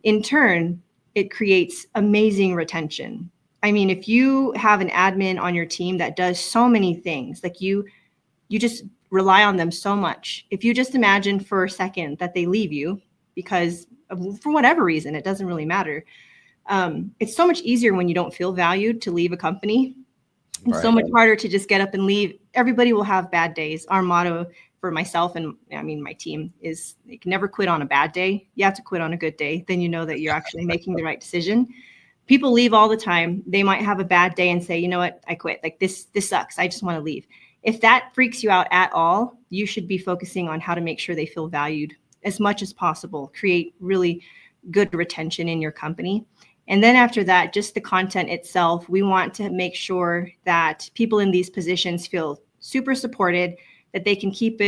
In turn, it creates amazing retention. I mean, if you have an admin on your team that does so many things, like you just rely on them so much. If you just imagine for a second that they leave you because for whatever reason, it doesn't really matter. It's so much easier when you don't feel valued to leave a company. It's so much harder to just get up and leave. Everybody will have bad days. Our motto for myself and my team is you can never quit on a bad day. You have to quit on a good day. Then you know that you're actually making the right decision. People leave all the time. They might have a bad day and say, you know what, I quit. Like this sucks. I just want to leave. If that freaks you out at all, you should be focusing on how to make sure they feel valued as much as possible. Create really good retention in your company. And then after that, just the content itself, we want to make sure that people in these positions feel super supported, that they can keep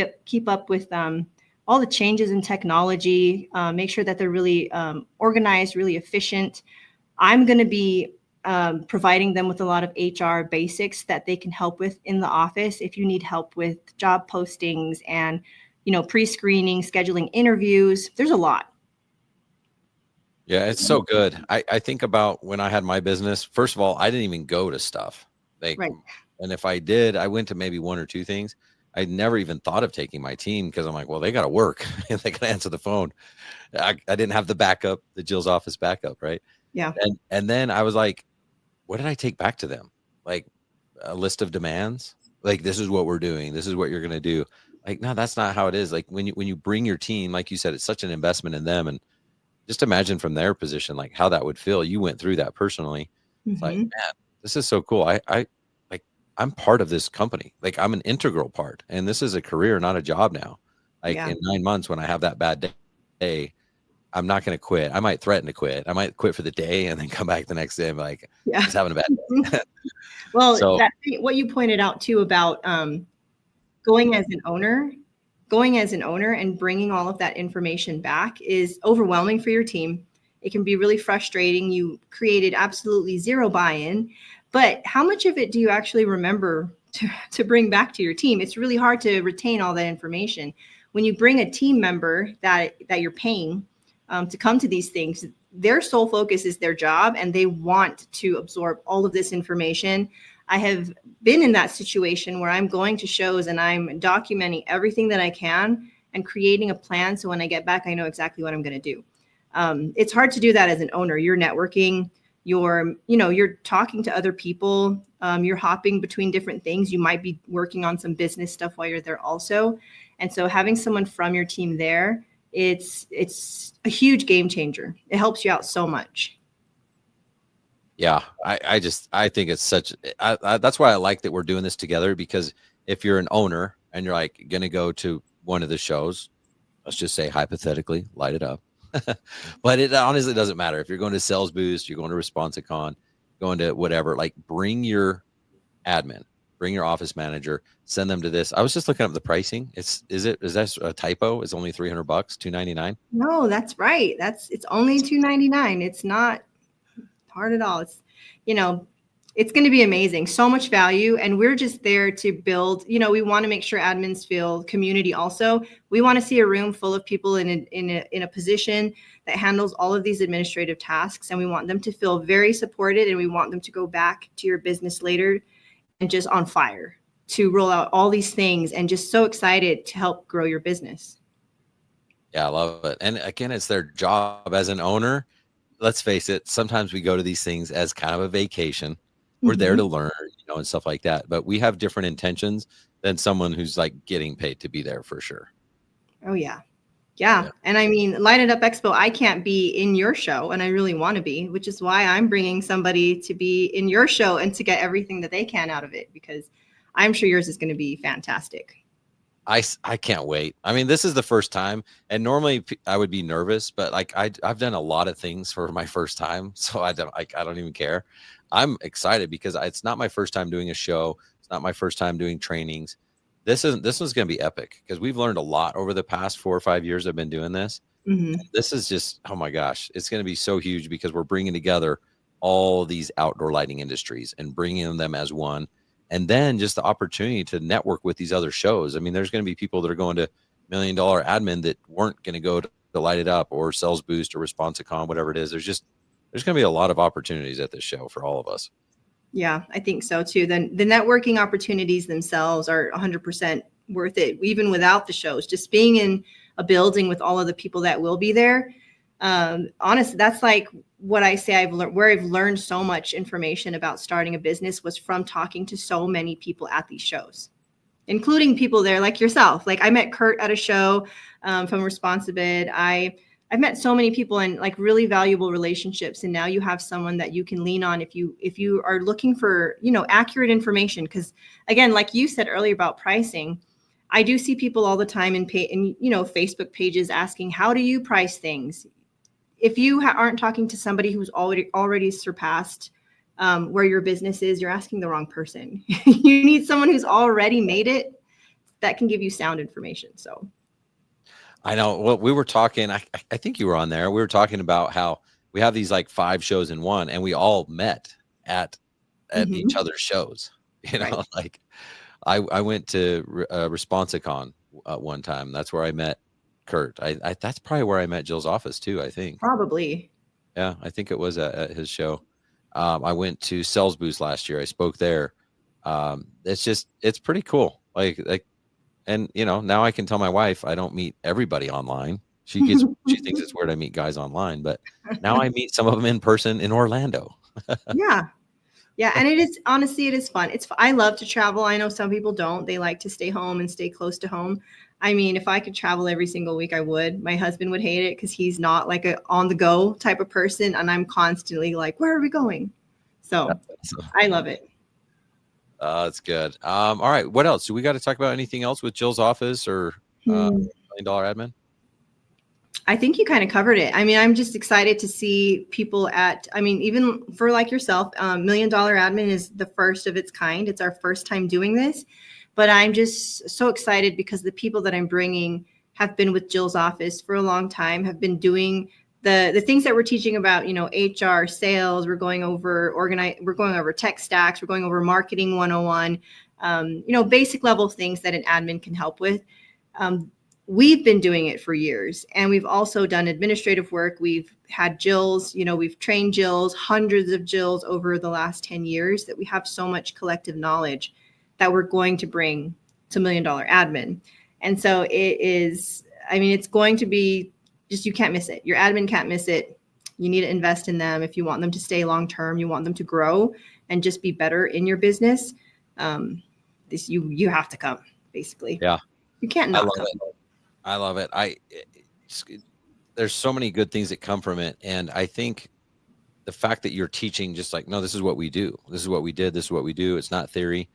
up with all the changes in technology, make sure that they're really organized, really efficient. I'm going to be providing them with a lot of HR basics that they can help with in the office. If you need help with job postings and, pre-screening, scheduling interviews, there's a lot. Yeah, it's so good. I think about when I had my business, first of all, I didn't even go to stuff. Right. And if I did, I went to maybe one or two things. I never even thought of taking my team because I'm like, well, they got to work and they got to answer the phone. I didn't have the backup, the Jill's office backup. Right. Yeah. And then I was like, what did I take back to them? Like a list of demands? Like, this is what we're doing. This is what you're going to do. Like, no, that's not how it is. Like when you bring your team, like you said, it's such an investment in them. And just imagine from their position, like how that would feel. You went through that personally. It's like, man, this is so cool. I'm part of this company. Like I'm an integral part, and this is a career, not a job now. Like in 9 months, when I have that bad day, I'm not going to quit. I might threaten to quit. I might quit for the day and then come back the next day and be like, just having a bad day. Well, what you pointed out too about going as an owner and bringing all of that information back is overwhelming for your team. It can be really frustrating. You created absolutely zero buy-in, but how much of it do you actually remember to bring back to your team? It's really hard to retain all that information. When you bring a team member that you're paying to come to these things, their sole focus is their job and they want to absorb all of this information. I have been in that situation where I'm going to shows and I'm documenting everything that I can and creating a plan. So when I get back, I know exactly what I'm going to do. It's hard to do that as an owner. You're networking, you're talking to other people, you're hopping between different things. You might be working on some business stuff while you're there also. And so having someone from your team there, it's a huge game changer. It helps you out so much. Yeah, I think it's that's why I like that we're doing this together, because if you're an owner and you're like going to go to one of the shows, let's just say hypothetically, Light It Up. But it honestly doesn't matter. If you're going to Sales Boost, you're going to ResponsiCon, going to whatever, like bring your admin, bring your office manager, send them to this. I was just looking up the pricing. Is that a typo? It's only $300, $299. No, that's right. It's only $299. It's not hard at all. It's, it's going to be amazing. So much value. And we're just there to build, we want to make sure admins feel community also. We want to see a room full of people in a position that handles all of these administrative tasks. And we want them to feel very supported, and we want them to go back to your business later and just on fire to roll out all these things and just so excited to help grow your business. Yeah, I love it. And again, it's their job as an owner. Let's face it, sometimes we go to these things as kind of a vacation. We're there to learn, and stuff like that. But we have different intentions than someone who's like getting paid to be there for sure. Oh, yeah. Yeah. And I mean, Light It Up Expo, I can't be in your show, and I really want to be, which is why I'm bringing somebody to be in your show and to get everything that they can out of it, because I'm sure yours is going to be fantastic. I can't wait. I mean, this is the first time, and normally I would be nervous, but like I've done a lot of things for my first time, so I don't even care. I'm excited because it's not my first time doing a show. It's not my first time doing trainings. This one's going to be epic because we've learned a lot over the past 4 or 5 years I've been doing this. This is just, oh my gosh, it's going to be so huge because we're bringing together all these outdoor lighting industries and bringing them as one. And then just the opportunity to network with these other shows. I mean, there's going to be people that are going to $1 Million Admin that weren't going to go to Light It Up or Sales Boost or Responsicon, whatever it is. There's going to be a lot of opportunities at this show for all of us. Yeah, I think so too. Then the networking opportunities themselves are 100% worth it, even without the shows. Just being in a building with all of the people that will be there. Honestly, that's like what I say where I've learned so much information about starting a business was from talking to so many people at these shows, including people there like yourself. Like I met Kurt at a show from Responsibid. I've met so many people and like really valuable relationships. And now you have someone that you can lean on if you are looking for, accurate information. Because again, like you said earlier about pricing, I do see people all the time in Facebook pages asking, how do you price things? If you aren't talking to somebody who's already surpassed where your business is, you're asking the wrong person. You need someone who's already made it that can give you sound information. So I know. Well, we were talking, I think you were on there. We were talking about how we have these like 5 shows in one, and we all met at each other's shows. Right. Like I went to Responsicon one time. That's where I met Kurt. That's probably where I met Jill's office too, I think. Probably. Yeah, I think it was at his show. I went to Sales Boost last year. I spoke there. It's pretty cool. And now I can tell my wife I don't meet everybody online. She thinks it's weird I meet guys online, but now I meet some of them in person in Orlando. Yeah. And it is, honestly, it is fun. I love to travel. I know some people don't. They like to stay home and stay close to home. I mean, if I could travel every single week, I would. My husband would hate it because he's not like a on the go type of person. And I'm constantly like, where are we going? So I love it. That's good. All right. What else? Do we got to talk about anything else with Jill's office or $1 Million Admin? I think you kind of covered it. I mean, I'm just excited to see people even for like yourself, $1 Million Admin is the first of its kind. It's our first time doing this, but I'm just so excited because the people that I'm bringing have been with Jill's office for a long time, have been doing the things that we're teaching about, HR, sales. We're going over tech stacks. We're going over marketing 101, basic level things that an admin can help with. We've been doing it for years, and we've also done administrative work. We've had Jills, we've trained Jills, hundreds of Jills over the last 10 years that we have so much collective knowledge that we're going to bring to $1 Million Admin. And so it's going to be just, you can't miss it. Your admin can't miss it. You need to invest in them. If you want them to stay long-term, you want them to grow and just be better in your business. You have to come, basically. Yeah. You can't not come. I love it. There's so many good things that come from it. And I think the fact that you're teaching just like, no, this is what we do. This is what we did. This is what we do. It's not theory.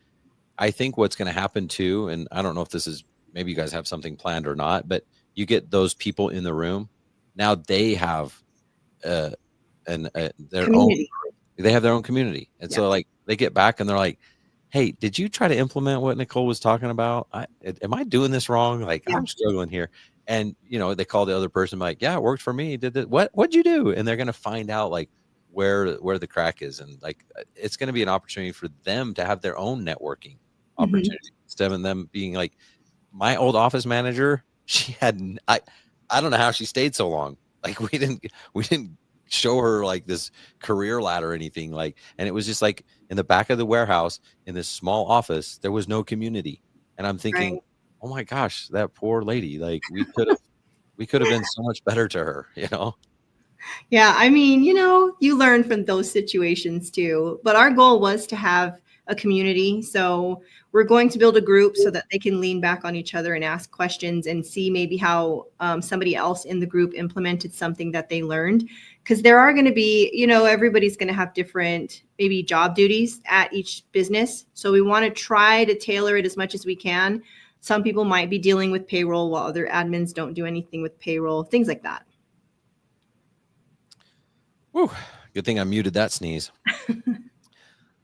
I think what's going to happen too, and I don't know if this is, maybe you guys have something planned or not, but you get those people in the room. Now they have their community. own, they have their own community. And so like they get back and they're like, hey, did you try to implement what Nicole was talking about? Am I doing this wrong? Like, Yeah. I'm struggling here. And, they call the other person like, yeah, it worked for me. Did it? What'd you do? And they're going to find out like where the crack is. And like, it's going to be an opportunity for them to have their own networking opportunity instead of them being like, my old office manager, she had, I don't know how she stayed so long. Like we didn't show her like this career ladder or anything, like, and it was just like in the back of the warehouse in this small office, there was no community. And I'm thinking, Right. oh my gosh, that poor lady, like we could have been so much better to her, Yeah, I mean, you learn from those situations too. But our goal was to have a community. So we're going to build a group so that they can lean back on each other and ask questions and see maybe how somebody else in the group implemented something that they learned. Because there are going to be, everybody's going to have different maybe job duties at each business. So we want to try to tailor it as much as we can. Some people might be dealing with payroll while other admins don't do anything with payroll, things like that. Whew, good thing I muted that sneeze.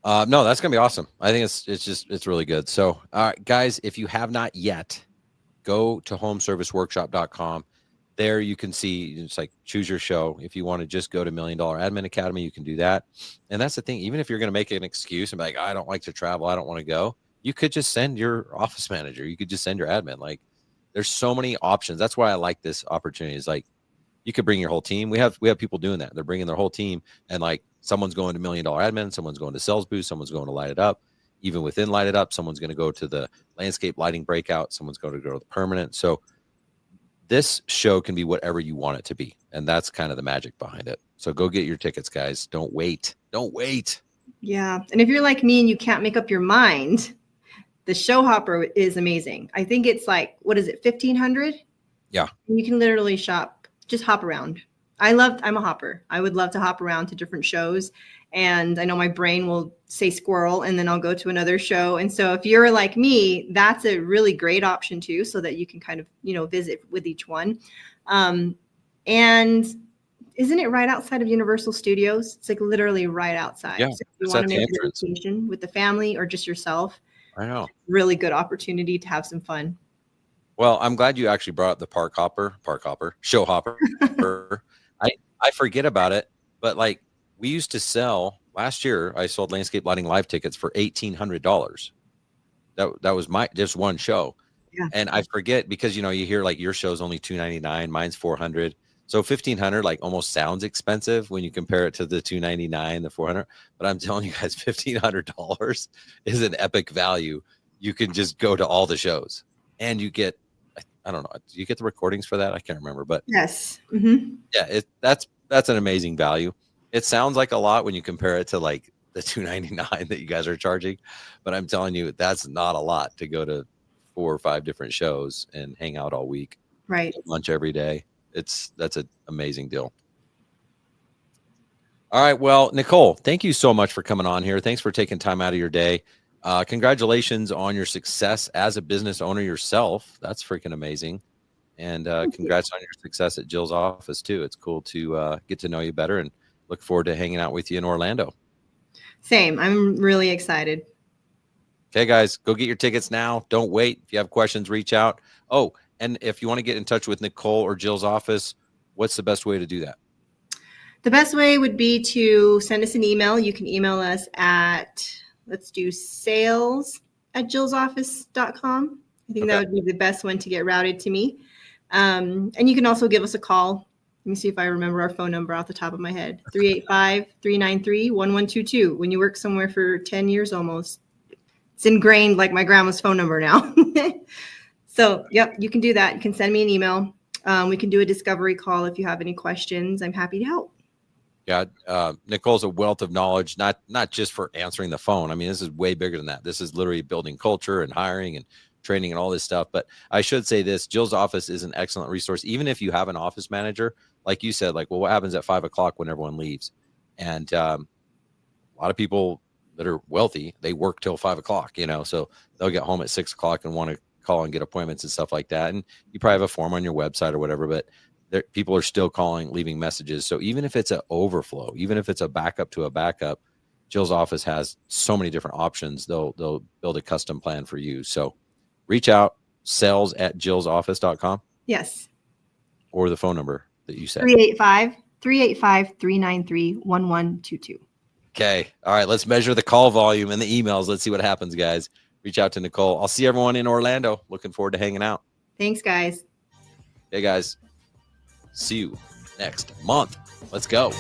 No, that's gonna be awesome. I think it's really good. So, all right, guys, if you have not yet, go to homeserviceworkshop.com. There you can see, it's like choose your show. If you want to just go to $1 Million Admin Academy, you can do that. And that's the thing. Even if you're going to make an excuse and be like, I don't like to travel, I don't want to go, you could just send your office manager. You could just send your admin. Like, there's so many options. That's why I like this opportunity. Is like, you could bring your whole team. We have people doing that. They're bringing their whole team, and like someone's going to $1 Million Admin, someone's going to Sales Boost, someone's going to Light It Up. Even within Light It Up, someone's going to go to the landscape lighting breakout. Someone's going to go to the permanent. So this show can be whatever you want it to be, and that's kind of the magic behind it. So go get your tickets, guys. Don't wait. Don't wait. Yeah, and if you're like me and you can't make up your mind, the show hopper is amazing. I think it's like, what is it, 1,500? Yeah. You can literally just hop around. I'm a hopper. I would love to hop around to different shows. And I know my brain will say squirrel and then I'll go to another show. And so if you're like me, that's a really great option too, so that you can kind of, visit with each one. And isn't it right outside of Universal Studios? It's like literally right outside. Yeah, So if you it's want at to the make a entrance. vacation with the family or just yourself, I know. really good opportunity to have some fun. Well, I'm glad you actually brought up the show hopper. I forget about it, but like we used to sell last year, I sold landscape lighting live tickets for $1,800. That was just one show. Yeah. And I forget because, you hear like your show's only $299, mine's $400. So $1,500 like almost sounds expensive when you compare it to the $299, the $400. But I'm telling you guys, $1,500 is an epic value. You can just go to all the shows and you get, I don't know, do you get the recordings for that? I can't remember, but Yes. Mm-hmm. yeah, that's an amazing value. It sounds like a lot when you compare it to like the $299 that you guys are charging, but I'm telling you, that's not a lot to go to 4 or 5 different shows and hang out all week. Right. Lunch every day. That's an amazing deal. All right. Well, Nicole, thank you so much for coming on here. Thanks for taking time out of your day. Congratulations on your success as a business owner yourself. That's freaking amazing. And congrats on your success at Jill's office too. It's cool to get to know you better and look forward to hanging out with you in Orlando. Same. I'm really excited. Okay, guys, go get your tickets now. Don't wait. If you have questions, reach out. Oh, and if you want to get in touch with Nicole or Jill's office, what's the best way to do that? The best way would be to send us an email. You can email us at, let's do sales@jillsoffice.com. I think that would be the best one to get routed to me. And you can also give us a call. Let me see if I remember our phone number off the top of my head. 385-393-1122. When you work somewhere for 10 years almost, it's ingrained like my grandma's phone number now. So, yep, you can do that. You can send me an email. We can do a discovery call if you have any questions. I'm happy to help. Yeah, Nicole's a wealth of knowledge, not just for answering the phone. I mean, this is way bigger than that. This is literally building culture and hiring and training and all this stuff. But I should say this, Jill's office is an excellent resource. Even if you have an office manager, like you said, like, well, what happens at 5 o'clock when everyone leaves? And a lot of people that are wealthy, they work till 5 o'clock, so they'll get home at 6 o'clock and want to call and get appointments and stuff like that. And you probably have a form on your website or whatever, but people are still calling, leaving messages. So even if it's an overflow, even if it's a backup to a backup, Jill's office has so many different options. They'll build a custom plan for you. So reach out, sales@jillsoffice.com, Yes. or the phone number that you said. 385-393-1122. Okay. All right. Let's measure the call volume and the emails. Let's see what happens, guys. Reach out to Nicole. I'll see everyone in Orlando. Looking forward to hanging out. Thanks, guys. Hey, guys. See you next month. Let's go.